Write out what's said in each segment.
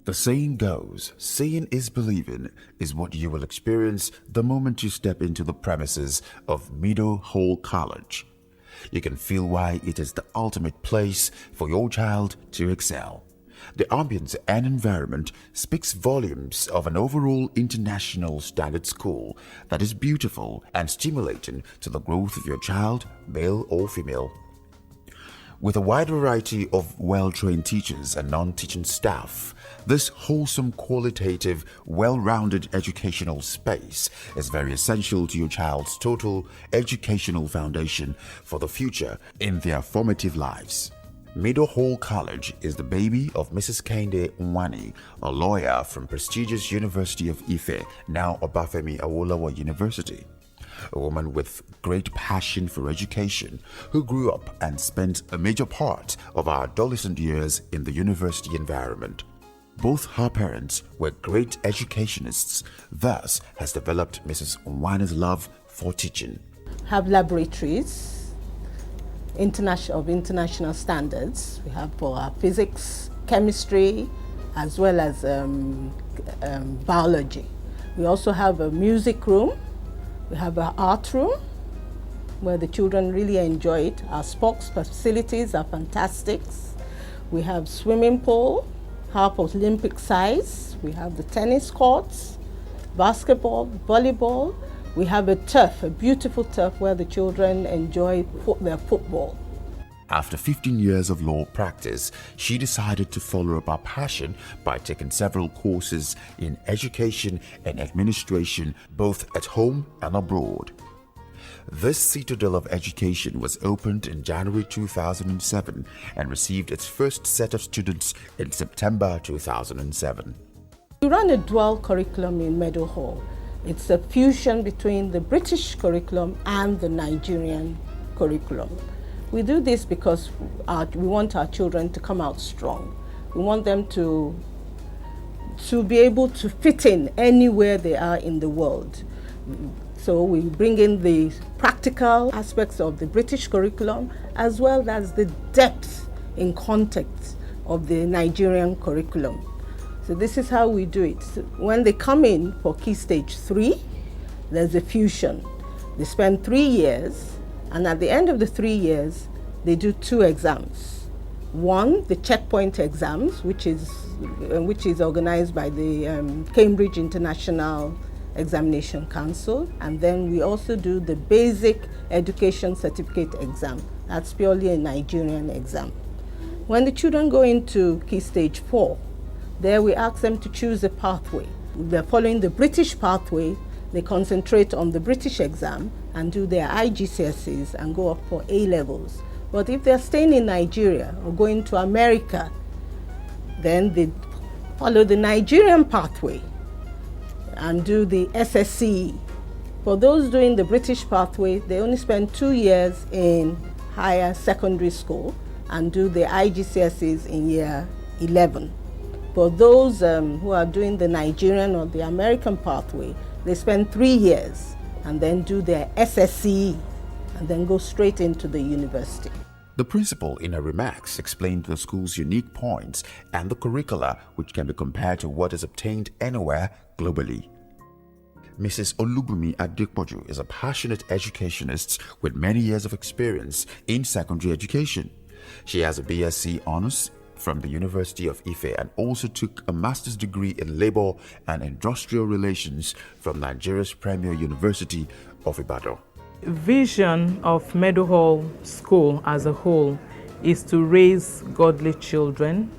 The saying goes, seeing is believing is what you will experience the moment you step into the premises of MEADOW Hall College. You can feel why it is the ultimate place for your child to excel. The ambience and environment speaks volumes of an overall international standard school that is beautiful and stimulating to the growth of your child, male or female. With a wide variety of well-trained teachers and non-teaching staff, this wholesome, qualitative, well-rounded educational space is very essential to your child's total educational foundation for the future in their formative lives. MEADOW Hall College is the baby of Mrs. Kende Nwani, a lawyer from prestigious University of Ife, now Obafemi Awolowo University. A woman with great passion for education who grew up and spent a major part of our adolescent years in the university environment. Both her parents were great educationists, thus has developed Mrs. Nwani's love for teaching. Have laboratories of international standards. We have for our physics, chemistry, as well as biology. We also have a music room. We have an art room where the children really enjoy it. Our sports facilities are fantastic. We have swimming pool, half Olympic size. We have the tennis courts, basketball, volleyball. We have a turf, a beautiful turf where the children enjoy their football. After 15 years of law practice, she decided to follow up her passion by taking several courses in education and administration, both at home and abroad. This citadel of education was opened in January 2007 and received its first set of students in September 2007. We run a dual curriculum in MEADOW Hall. It's a fusion between the British curriculum and the Nigerian curriculum. We do this because we want our children to come out strong. We want them to be able to fit in anywhere they are in the world. So we bring in the practical aspects of the British curriculum as well as the depth in context of the Nigerian curriculum. So this is how we do it. So when they come in for Key Stage 3, there's a fusion. They spend 3 years, and at the end of the 3 years, they do 2 exams. One, the checkpoint exams, which is organized by the Cambridge International Examination Council, and then we also do the Basic Education Certificate exam. That's purely a Nigerian exam. When the children go into Key Stage 4, there we ask them to choose a pathway. They're following the British pathway. They concentrate on the British exam and do their IGCSEs and go up for A-levels. But if they're staying in Nigeria or going to America, then they follow the Nigerian pathway and do the SSCE. For those doing the British pathway, they only spend 2 years in higher secondary school and do the IGCSEs in year 11. For those who are doing the Nigerian or the American pathway, they spend 3 years and then do their SSCE and then go straight into the university. The principal, in her remarks, explained the school's unique points and the curricula, which can be compared to what is obtained anywhere globally. Mrs. Olubumi Adepoju is a passionate educationist with many years of experience in secondary education. She has a BSc Honours from the University of Ife and also took a master's degree in labor and industrial relations from Nigeria's premier university of Ibadan. Vision of MEADOW Hall School as a whole is to raise godly children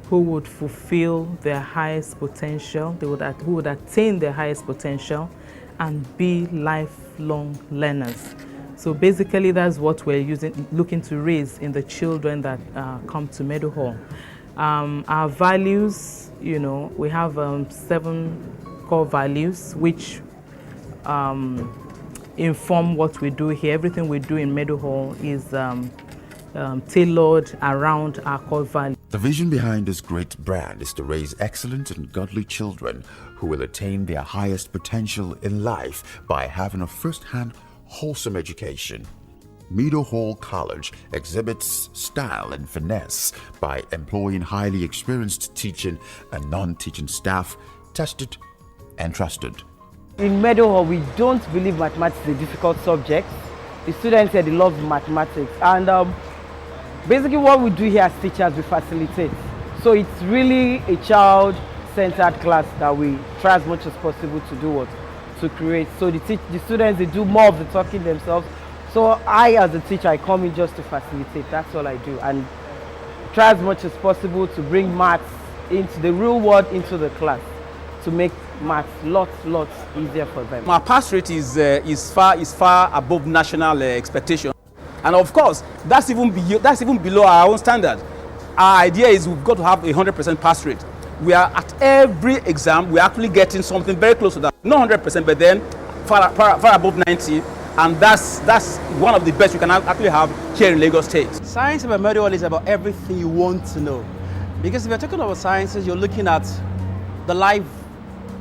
who would fulfill their highest potential, who would attain their highest potential and be lifelong learners. So basically that's what we're looking to raise in the children that come to MEADOW Hall. Our values, we have 7 core values which inform what we do here. Everything we do in MEADOW Hall is tailored around our core values. The vision behind this great brand is to raise excellent and godly children who will attain their highest potential in life by having a first-hand, wholesome education. MEADOW Hall College exhibits style and finesse by employing highly experienced teaching and non-teaching staff, tested and trusted. In MEADOW Hall, we don't believe mathematics is a difficult subject. The students here, they love mathematics. And basically what we do here as teachers, we facilitate. So it's really a child-centered class that we try as much as possible to do what? To create. So the students, they do more of the talking themselves. So I, as a teacher, I come in just to facilitate. That's all I do. And try as much as possible to bring maths into the real world, into the class, to make maths lots easier for them. Our pass rate is far above national expectation, and of course that's even below our own standard. Our idea is we've got to have 100% pass rate. We are at every exam we're actually getting something very close to that, not 100%, but then far above 90, and that's one of the best we can actually have here in Lagos State. Science about MEADOW Hall is about everything you want to know, because if you're talking about sciences, you're looking at the life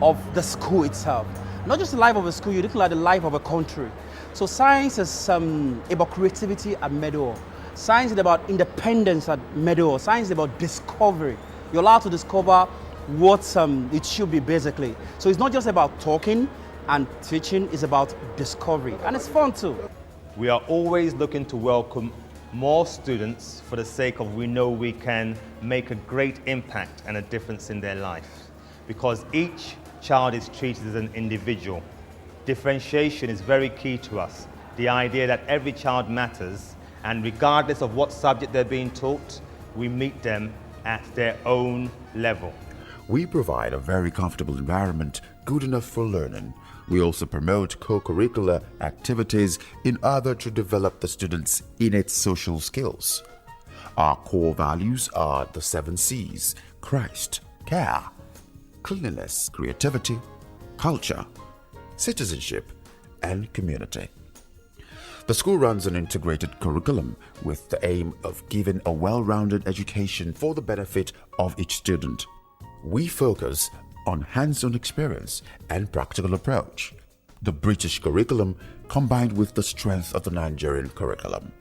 of the school itself. Not just the life of a school, you're looking at the life of a country. So science is about creativity at MEADOW Hall. Science is about independence at MEADOW Hall. Science is about discovery. You're allowed to discover what it should be, basically. So it's not just about talking and teaching, it's about discovery. And it's fun too. We are always looking to welcome more students for the sake of we know we can make a great impact and a difference in their life, because each child is treated as an individual. Differentiation is very key to us. The idea that every child matters, and regardless of what subject they're being taught, we meet them at their own level. We provide a very comfortable environment good enough for learning. We also promote co-curricular activities in order to develop the students' innate social skills. Our core values are the 7 C's: Christ, care, cleanliness, creativity, culture, citizenship, and community. The school runs an integrated curriculum with the aim of giving a well-rounded education for the benefit of each student. We focus on hands-on experience and practical approach. The British curriculum combined with the strength of the Nigerian curriculum.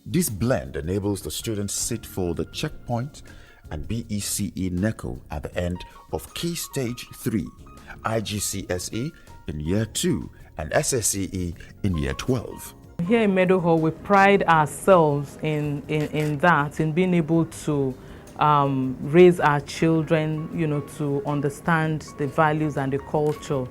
This blend enables the students sit for the checkpoint and BECE NECO at the end of Key Stage 3, IGCSE in Year 2 and SSCE in Year 12. Here in MEADOW Hall, we pride ourselves in being able to raise our children, to understand the values and the culture,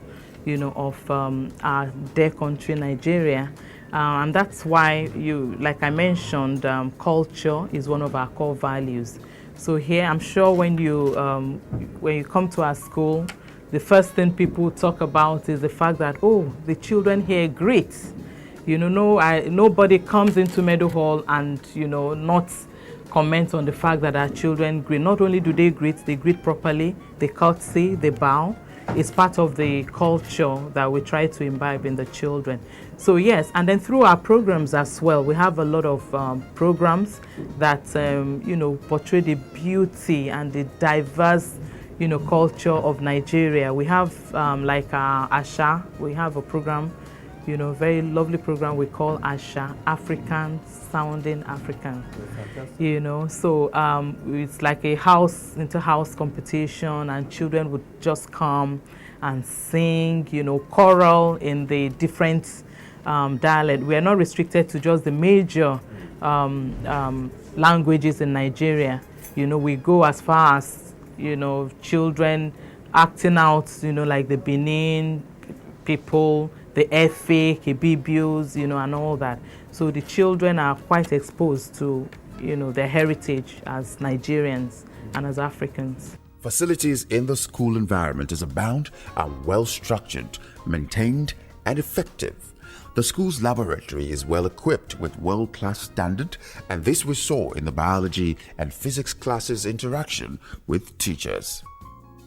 of our dear country, Nigeria. And that's why, like I mentioned, culture is one of our core values. So here, I'm sure when you come to our school, the first thing people talk about is the fact that, oh, the children here greet. Nobody comes into MEADOW Hall and, not comment on the fact that our children greet. Not only do they greet properly, they curtsy, they bow. It's part of the culture that we try to imbibe in the children. So yes, and then through our programs as well, we have a lot of programs that, portray the beauty and the diverse, culture of Nigeria. We have like our Asha, we have a program, very lovely program we call Asha, African Sounding African. So it's like a inter-house competition, and children would just come and sing, choral in the different dialect. We are not restricted to just the major languages in Nigeria. We go as far as, children acting out, like the Benin people, the Efe, Kibibios, and all that. So the children are quite exposed to, their heritage as Nigerians and as Africans. Facilities in the school environment is abound, are well structured, maintained, and effective. The school's laboratory is well equipped with world-class standard, and this we saw in the biology and physics classes' interaction with teachers.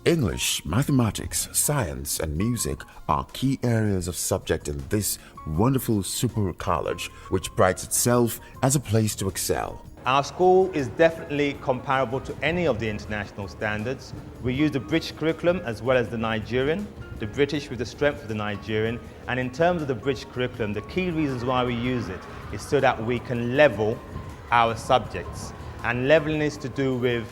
English, mathematics, science, and music are key areas of subject in this wonderful super college, which prides itself as a place to excel. Our school is definitely comparable to any of the international standards. We use the British curriculum as well as the Nigerian, the British with the strength of the Nigerian. And in terms of the British curriculum, the key reasons why we use it is so that we can level our subjects. And leveling is to do with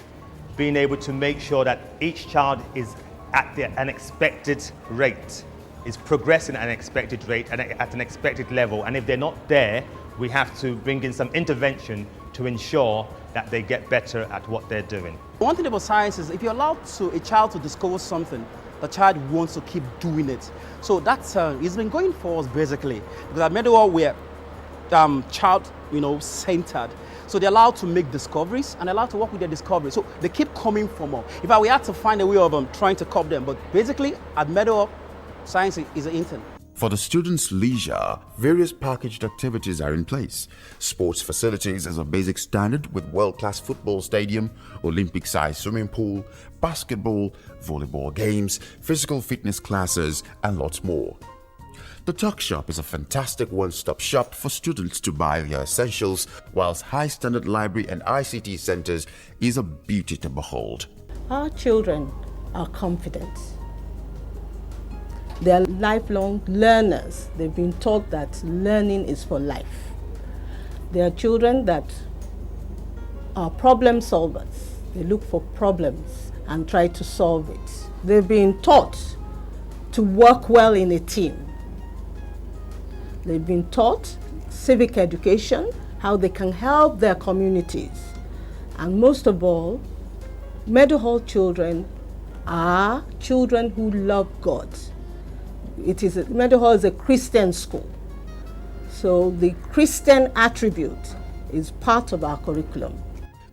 being able to make sure that each child is at an expected rate, is progressing at an expected rate and at an expected level. And if they're not there, we have to bring in some intervention to ensure that they get better at what they're doing. One thing about science is if you're allowed a child to discover something, the child wants to keep doing it. So that's it's been going for us basically, because at MEADOW Hall we're child centered. So they're allowed to make discoveries and allowed to work with their discoveries. So they keep coming for more. In fact, we had to find a way of trying to curb them. But basically, at MEADOW Hall, science is an intern. For the students' leisure, various packaged activities are in place. Sports facilities as a basic standard with world-class football stadium, Olympic-sized swimming pool, basketball, volleyball games, physical fitness classes, and lots more. The Tuck Shop is a fantastic one-stop shop for students to buy their essentials, whilst high-standard library and ICT centers is a beauty to behold. Our children are confident. They are lifelong learners. They've been taught that learning is for life. They are children that are problem solvers. They look for problems and try to solve it. They've been taught to work well in a team. They've been taught civic education, how they can help their communities. And most of all, MEADOW Hall children are children who love God. MEADOW Hall is a Christian school. So the Christian attribute is part of our curriculum.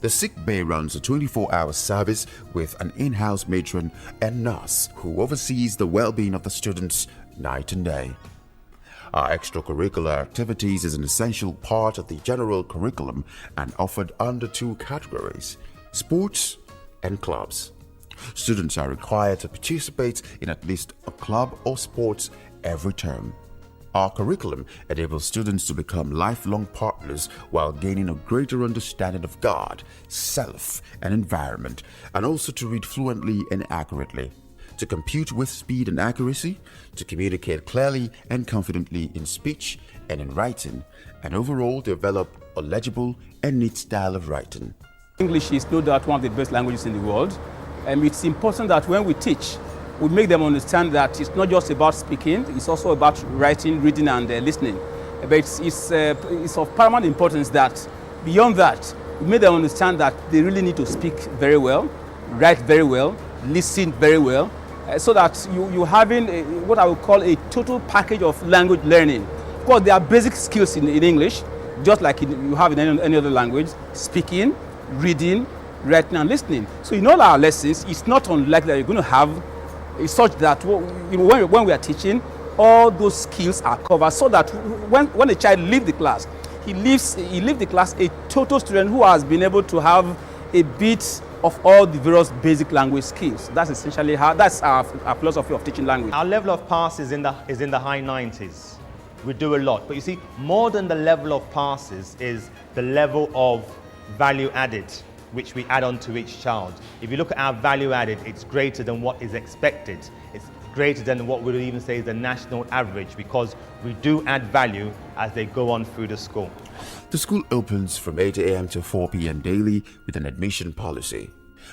The sick bay runs a 24-hour service with an in-house matron and nurse who oversees the well-being of the students night and day. Our extracurricular activities is an essential part of the general curriculum and offered under two categories: sports and clubs. Students are required to participate in at least a club or sports every term. Our curriculum enables students to become lifelong partners while gaining a greater understanding of God, self, and environment, and also to read fluently and accurately, to compute with speed and accuracy, to communicate clearly and confidently in speech and in writing, and overall develop a legible and neat style of writing. English is no doubt one of the best languages in the world. It's important that when we teach, we make them understand that it's not just about speaking, it's also about writing, reading, and listening. But it's of paramount importance that beyond that, we make them understand that they really need to speak very well, write very well, listen very well, so that you're having what I would call a total package of language learning. Because there are basic skills in English, just like you have in any other language: speaking, reading, writing, and listening. So in all our lessons, it's not unlikely that you're going to have such that when we are teaching, all those skills are covered, so that when a child leaves the class, he leaves the class a total student who has been able to have a bit of all the various basic language skills. That's essentially that's our philosophy of teaching language. Our level of pass is in the high 90s. We do a lot, but you see, more than the level of passes is the level of value added which we add on to each child. If you look at our value added, it's greater than what is expected. It's greater than what we would even say is the national average, because we do add value as they go on through the school. The school opens from 8 a.m. to 4 p.m. daily with an admission policy.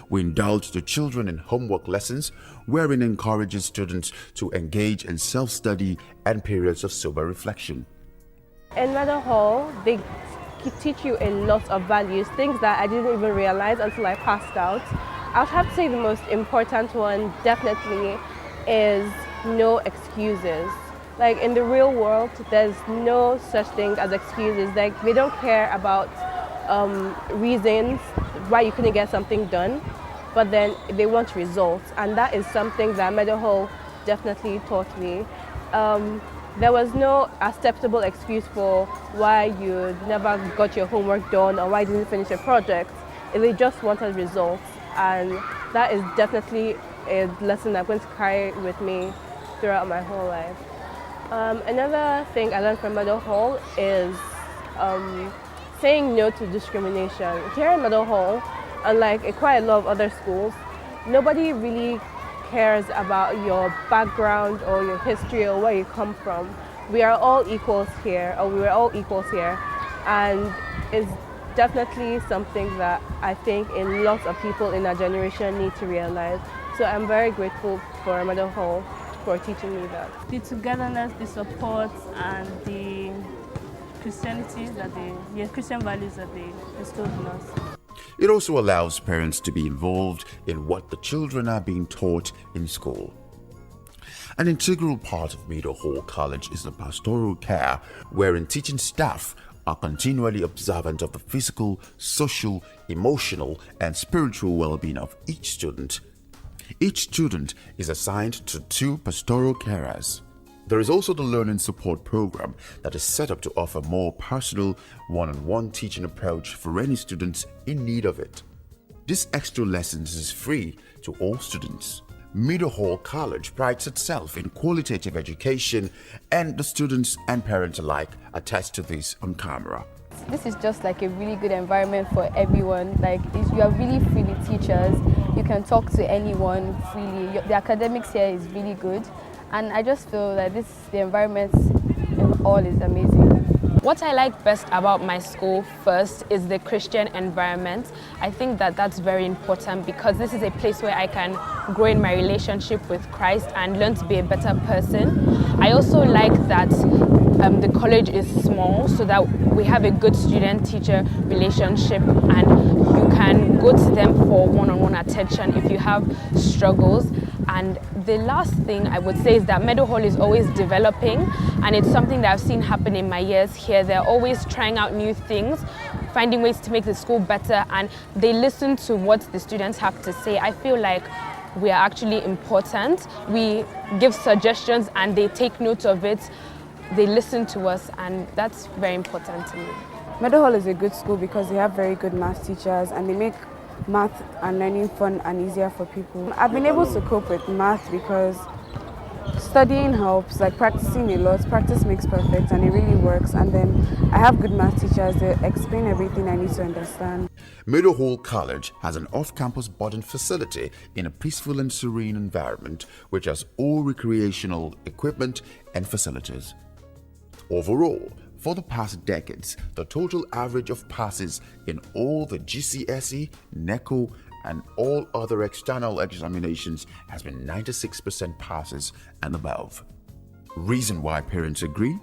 We indulge the children in homework lessons, wherein encourages students to engage in self-study and periods of sober reflection. In MEADOW Hall, they teach you a lot of values, things that I didn't even realize until I passed out. I would have to say the most important one definitely is no excuses. Like in the real world, there's no such thing as excuses. Like they don't care about reasons why you couldn't get something done, but then they want results, and that is something that MEADOW Hall definitely taught me. There was no acceptable excuse for why you never got your homework done or why you didn't finish a project. They just wanted results, and that is definitely a lesson I'm going to carry with me throughout my whole life. Another thing I learned from MEADOW Hall is saying no to discrimination. Here at MEADOW Hall, unlike quite a lot of other schools, nobody really cares about your background or your history or where you come from. We are all equals here, or we were all equals here, and it's definitely something that I think a lot of people in our generation need to realize. So I'm very grateful for MEADOW Hall for teaching me that. The togetherness, the support, and the Christianity Christian values that they instilled in us. It also allows parents to be involved in what the children are being taught in school. An integral part of MEADOW Hall College is the pastoral care, wherein teaching staff are continually observant of the physical, social, emotional, and spiritual well-being of each student. Each student is assigned to 2 pastoral carers. There is also the Learning Support Program that is set up to offer more personal, one-on-one teaching approach for any students in need of it. This extra lessons is free to all students. MEADOW Hall College prides itself in qualitative education, and the students and parents alike attest to this on camera. This is just like a really good environment for everyone. You are really free with teachers. You can talk to anyone freely. The academics here is really good, and I just feel that the environment in all is amazing. What I like best about my school first is the Christian environment. I think that that's very important because this is a place where I can grow in my relationship with Christ and learn to be a better person. I also like that the college is small so that we have a good student-teacher relationship and you can go to them for one-on-one attention if you have struggles. And the last thing I would say is that MEADOW Hall is always developing, and it's something that I've seen happen in my years here. They're always trying out new things, finding ways to make the school better, and they listen to what the students have to say. I feel like we are actually important. We give suggestions and they take note of it. They listen to us, and that's very important to me. MEADOW Hall is a good school because they have very good math teachers and they make math and learning fun and easier for people. I've been able to cope with math because studying helps, practicing a lot. Practice makes perfect, and it really works. And then I have good math teachers. They explain everything I need to understand. MEADOW Hall College has an off-campus boarding facility in a peaceful and serene environment which has all recreational equipment and facilities. Overall, for the past decades, the total average of passes in all the GCSE, NECO, and all other external examinations has been 96% passes and above. Reason why parents agree?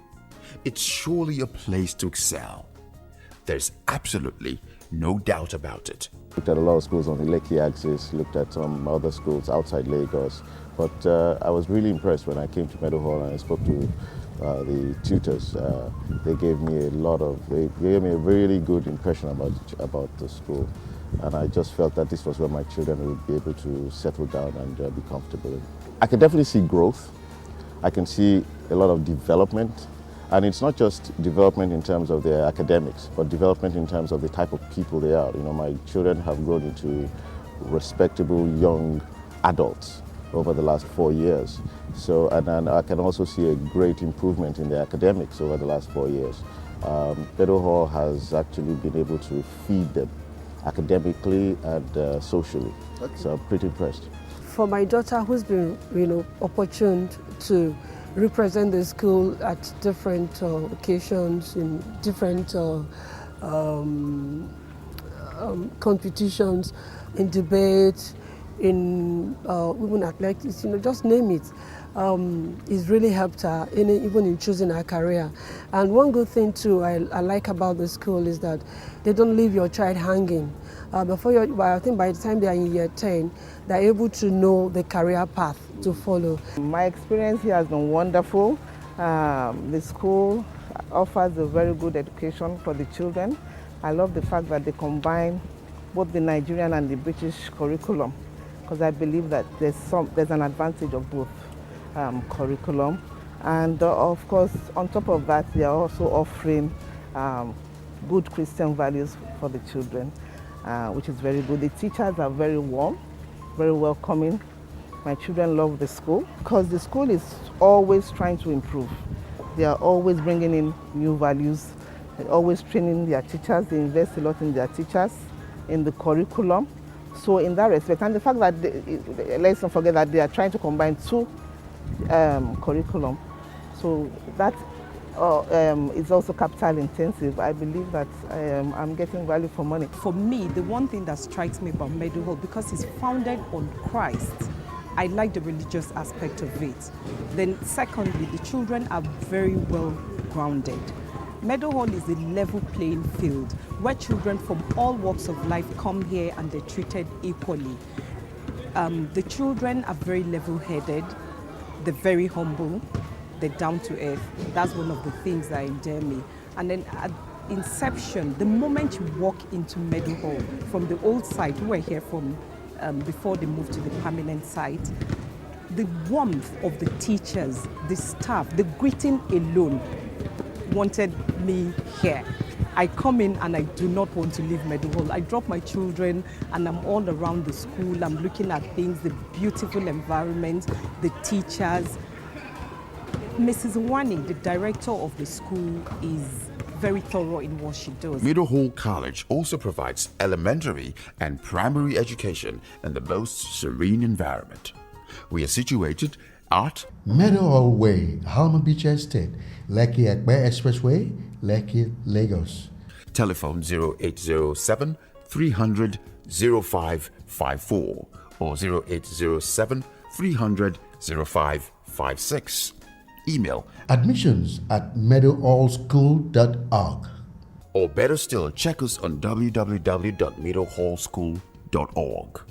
It's surely a place to excel. There's absolutely no doubt about it. Looked at a lot of schools on the Lekki axis, looked at some other schools outside Lagos, but I was really impressed when I came to MEADOW Hall and I spoke to the tutors. They gave me a really good impression about the school, and I just felt that this was where my children would be able to settle down and be comfortable in. I can definitely see growth. I can see a lot of development, and it's not just development in terms of their academics, but development in terms of the type of people they are. You know, my children have grown into respectable young adults over the last 4 years. So, and then I can also see a great improvement in their academics over the last 4 years. MEADOW Hall has actually been able to feed them academically and socially. Okay. So I'm pretty impressed. For my daughter, who's been, opportuned to represent the school at different occasions, in different competitions, in debates, in even athletics, just name it. It's really helped her, even in choosing her career. And one good thing too I like about the school is that they don't leave your child hanging. I think by the time they are in year 10, they're able to know the career path to follow. My experience here has been wonderful. The school offers a very good education for the children. I love the fact that they combine both the Nigerian and the British curriculum, because I believe that there's an advantage of both curriculum. And of course, on top of that, they are also offering good Christian values for the children, which is very good. The teachers are very warm, very welcoming. My children love the school because the school is always trying to improve. They are always bringing in new values always training their teachers. They invest a lot in their teachers, in the curriculum. So in that respect, and the fact that, let's not forget that they are trying to combine two curriculum. So that is also capital intensive. I believe that I'm getting value for money. For me, the one thing that strikes me about MEADOW Hall, because it's founded on Christ, I like the religious aspect of it. Then secondly, the children are very well grounded. MEADOW Hall is a level playing field where children from all walks of life come here and they're treated equally. The children are very level-headed, they're very humble, they're down to earth. That's one of the things that endear me. And then at inception, the moment you walk into MEADOW Hall, from the old site, we were here from before they moved to the permanent site, the warmth of the teachers, the staff, the greeting alone wanted me here. I come in and I do not want to leave MEADOW Hall. I drop my children and I'm all around the school. I'm looking at things, the beautiful environment, the teachers. Mrs. Wani, the director of the school, is very thorough in what she does. MEADOW Hall College also provides elementary and primary education in the most serene environment. We are situated at MEADOW Hall Way, Alma Beach Estate, Lekki Ekpe Expressway, Lekki, Lagos. Telephone 0807 300 0554 or 0807 300 0556. Email admissions at meadowhallschool.org. Or better still, check us on www.meadowhallschool.org.